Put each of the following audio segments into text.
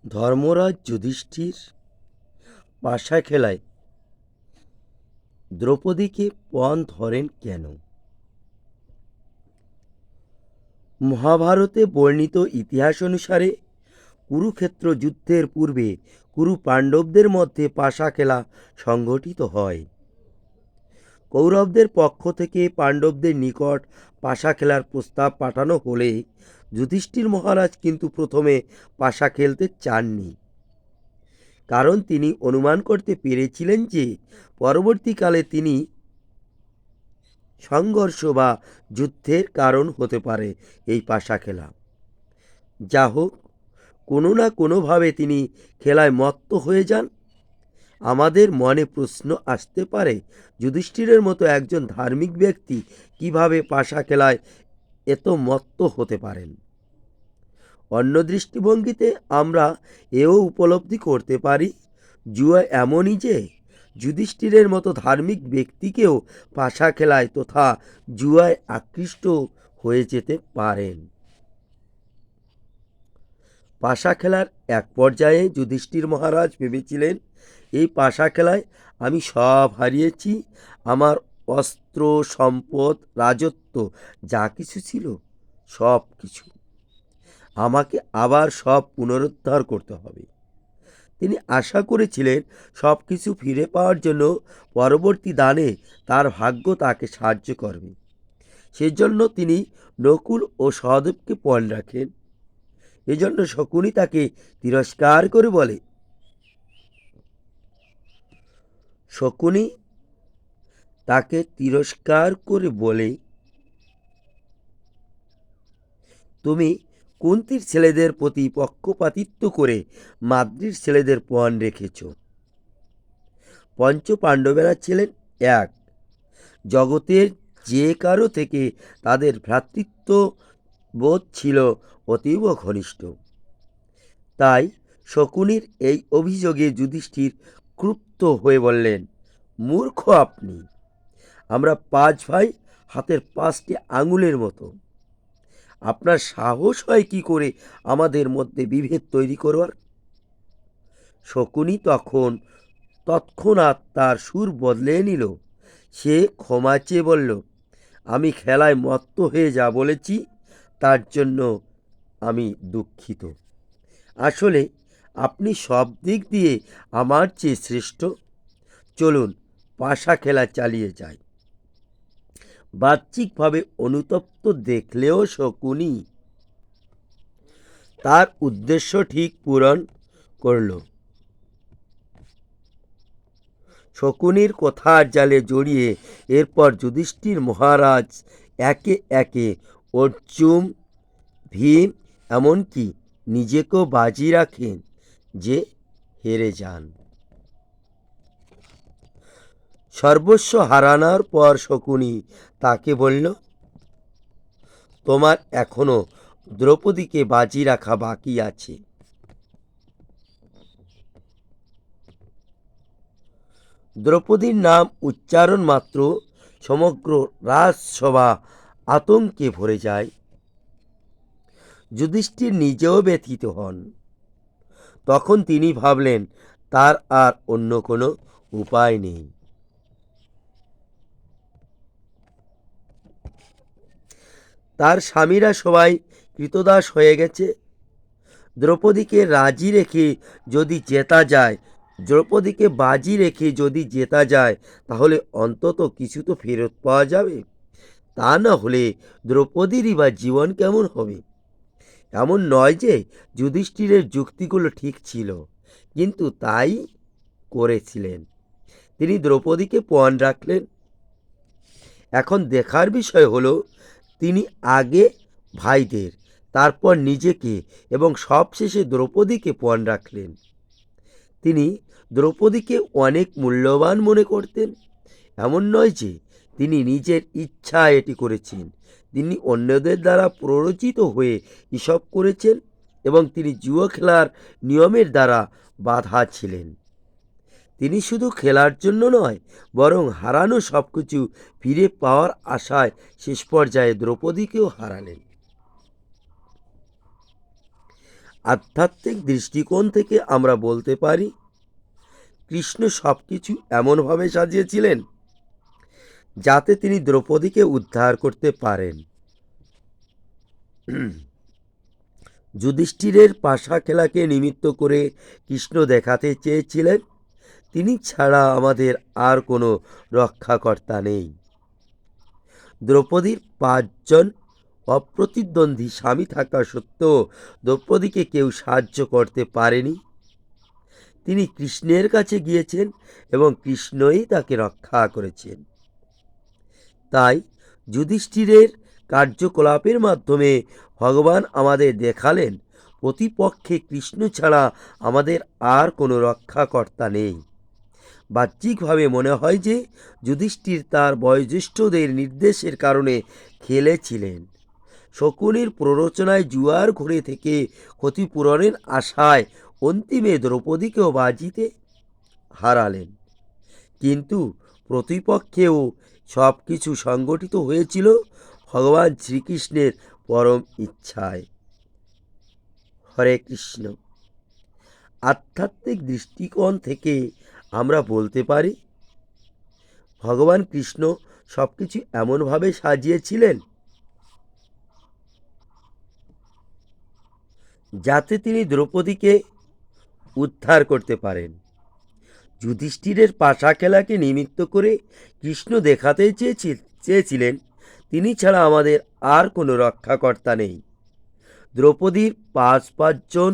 ধর্মরাজ যুধিষ্ঠির পাশা খেলায় দ্রৌপদীকে পণ ধরেন কেন? মহাভারতে বর্ণিত ইতিহাস অনুসারে কুরুক্ষেত্র যুদ্ধের পূর্বে কুরু পাণ্ডবদের মধ্যে পাশা খেলা সংঘটিত হয়। কৌরবদের পক্ষ থেকে পাণ্ডবদের নিকট পাশা খেলার প্রস্তাব পাঠানো হলে যুধিষ্ঠির মহারাজ কিন্তু প্রথমে পাশা খেলতে চাননি। কারণ তিনি অনুমান করতে পেরেছিলেন যে পরবর্তীকালে তিনি সংঘর্ষ বা যুদ্ধের কারণ হতে পারে এই পাশা খেলা। যা হোক, কোনো না কোনোভাবে তিনি খেলায় মত্ত হয়ে যান। আমাদের মনে প্রশ্ন আসতে পারে, যুধিষ্ঠিরের মতো একজন ধার্মিক ব্যক্তি কিভাবে পাশা খেলায় এত মত্ত হতে পারেন? অন্য দৃষ্টিভঙ্গিতে আমরা এও উপলব্ধি করতে পারি, জুয়া এমনই যে যুধিষ্ঠিরের মতো ধার্মিক ব্যক্তিকেও পাশা খেলায় তথা জুয়ায় আকৃষ্ট হয়ে যেতে পারেন। পাশা খেলার এক পর্যায়ে যুধিষ্ঠির মহারাজ ভেবেছিলেন, এই পাশা খেলায় আমি সব হারিয়েছি। আমার অস্ত্র, সম্পদ, রাজত্ব যা কিছু ছিল সব কিছু আমাকে আবার সব পুনরুদ্ধার করতে হবে। তিনি আশা করেছিলেন সব কিছু ফিরে পাওয়ার জন্য পরবর্তী দানে তার ভাগ্য তাকে সাহায্য করবে। সেজন্য তিনি নকুল ও সহদেবকে পণ রাখেন। এজন্য শকুনি তাকে তিরস্কার করে বলে, শকুনি তাকে তিরস্কার করে বলে, তুমি কুন্তির ছেলেদের প্রতি পক্ষপাতিত্ব করে মাদ্রির ছেলেদের পণ রেখেছ। পঞ্চ পাণ্ডবেরা ছিলেন এক, জগতের যে কারো থেকে তাদের ভ্রাতৃত্ব বোধ ছিল অতীব ঘনিষ্ঠ। তাই শকুনির এই অভিযোগে যুধিষ্ঠির ক্রুদ্ধ হয়ে বললেন, মূর্খ আপনি! আমরা 5 ভাই, হাতের 5টি আঙুলের মতো। আপনার সাহস হয় কি করে আমাদের মধ্যে বিভেদ তৈরি করবার? শকুনি তৎক্ষণাৎ তার সুর বদলে নিল। সে ক্ষমা চেয়ে বলল, আমি খেলায় মত্ত হয়ে যা বলেছি তার জন্য আমি দুঃখিত। আসলে আপনি সব দিক দিয়ে আমার চেয়ে শ্রেষ্ঠ। চলুন পাশা খেলা চালিয়ে যাই। বাহ্যিকভাবে অনুতপ্ত দেখলেও শকুনি তার উদ্দেশ্য ঠিক পূরণ করল। শকুনির কথার জালে জড়িয়ে এরপর যুধিষ্ঠির মহারাজ একে একে অর্জুন, ভীম, এমনকি নিজেকেও বাজি রাখেন যে হেরে যান। সর্বস্ব হারানোর পর শকুনি তাকে বলল, তোমার এখনো দ্রৌপদীকে বাজি রাখা বাকি আছে। দ্রৌপদীর নাম উচ্চারণ মাত্র সমগ্র রাজসভা আতঙ্কে ভরে যায়। যুধিষ্ঠির নিজেও ব্যথিত হন। তখন তিনি ভাবলেন তার আর অন্য কোনো উপায় নেই। তার স্বামীরা সবাই কৃতদাস হয়ে গেছে। দ্রৌপদীকে রাজি রেখে যদি জেতা যায় দ্রৌপদীকে বাজি রেখে যদি জেতা যায় তাহলে অন্তত কিছু তো ফেরত পাওয়া যাবে। তা না হলে দ্রৌপদীরই বা জীবন কেমন হবে? এমন নয় যে যুধিষ্ঠিরের যুক্তিগুলো ঠিক ছিল, কিন্তু তাই করেছিলেন। তিনি দ্রৌপদীকে পণ রাখলেন। এখন দেখার বিষয় হলো, তিনি আগে ভাইদের, তারপর নিজেকে এবং সবশেষে দ্রৌপদীকে পণ রাখলেন। তিনি দ্রৌপদীকে অনেক মূল্যবান মনে করতেন। এমন নয় যে তিনি নিজের ইচ্ছায় এটি করেছেন। তিনি অন্যদের দ্বারা প্ররোচিত হয়ে এসব করেছেন এবং তিনি জুয়া খেলার নিয়মের দ্বারা বাধা ছিলেন। তিনি শুধু খেলার জন্য নয়, বরং হারানো সব কিছু ফিরে পাওয়ার আশায় শেষ পর্যায়ে দ্রৌপদীকেও হারালেন। আধ্যাত্মিক দৃষ্টিকোণ থেকে আমরা বলতে পারি কৃষ্ণ সব কিছু এমনভাবে সাজিয়েছিলেন যাতে তিনি দ্রৌপদীকে উদ্ধার করতে পারেন। যুধিষ্ঠিরের পাশা খেলাকে নিমিত্ত করে কৃষ্ণ দেখাতে চেয়েছিলেন তিনি ছাড়া আমাদের আর কোনো রক্ষাকর্তা নেই। দ্রৌপদীর 5 জন অপ্রতিদ্বন্দ্বী স্বামী থাকা সত্ত্বেও দ্রৌপদীকে কেউ সাহায্য করতে পারেনি। তিনি কৃষ্ণের কাছে গিয়েছেন এবং কৃষ্ণই তাকে রক্ষা করেছেন। তাই যুধিষ্ঠিরের কার্যকলাপের মাধ্যমে ভগবান আমাদের দেখালেন প্রতিপক্ষে কৃষ্ণ ছাড়া আমাদের আর কোনো রক্ষাকর্তা নেই। বাহ্যিকভাবে মনে হয় যে যুধিষ্ঠির তার বয়োজ্যেষ্ঠদের নির্দেশের কারণে খেলেছিলেন। শকুনির প্ররোচনায় জুয়ার ঘুরে থেকে ক্ষতিপূরণের আশায় অন্তিমে দ্রৌপদীকেও বাজিতে হারালেন, কিন্তু প্রতিপক্ষেও সব কিছু সংগঠিত হয়েছিল ভগবান শ্রীকৃষ্ণের পরম ইচ্ছায়। হরে কৃষ্ণ। আধ্যাত্মিক দৃষ্টিকোণ থেকে আমরা বলতে পারি ভগবান কৃষ্ণ সব কিছু এমনভাবে সাজিয়েছিলেন যাতে তিনি দ্রৌপদীকে উদ্ধার করতে পারেন। যুধিষ্ঠিরের পাশা খেলাকে নিমিত্ত করে কৃষ্ণ দেখাতে চেয়েছিলেন তিনি ছাড়া আমাদের আর কোনো রক্ষাকর্তা নেই। দ্রৌপদীর 5 জন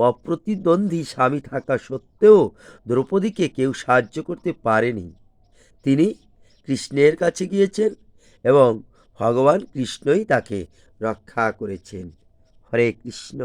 অপ্রতিদ্বন্দ্বী স্বামী থাকা সত্ত্বেও দ্রৌপদীকে কেউ সাহায্য করতে পারেনি। তিনি কৃষ্ণের কাছে গিয়েছেন এবং ভগবান কৃষ্ণই তাকে রক্ষা করেছেন। হরে কৃষ্ণ।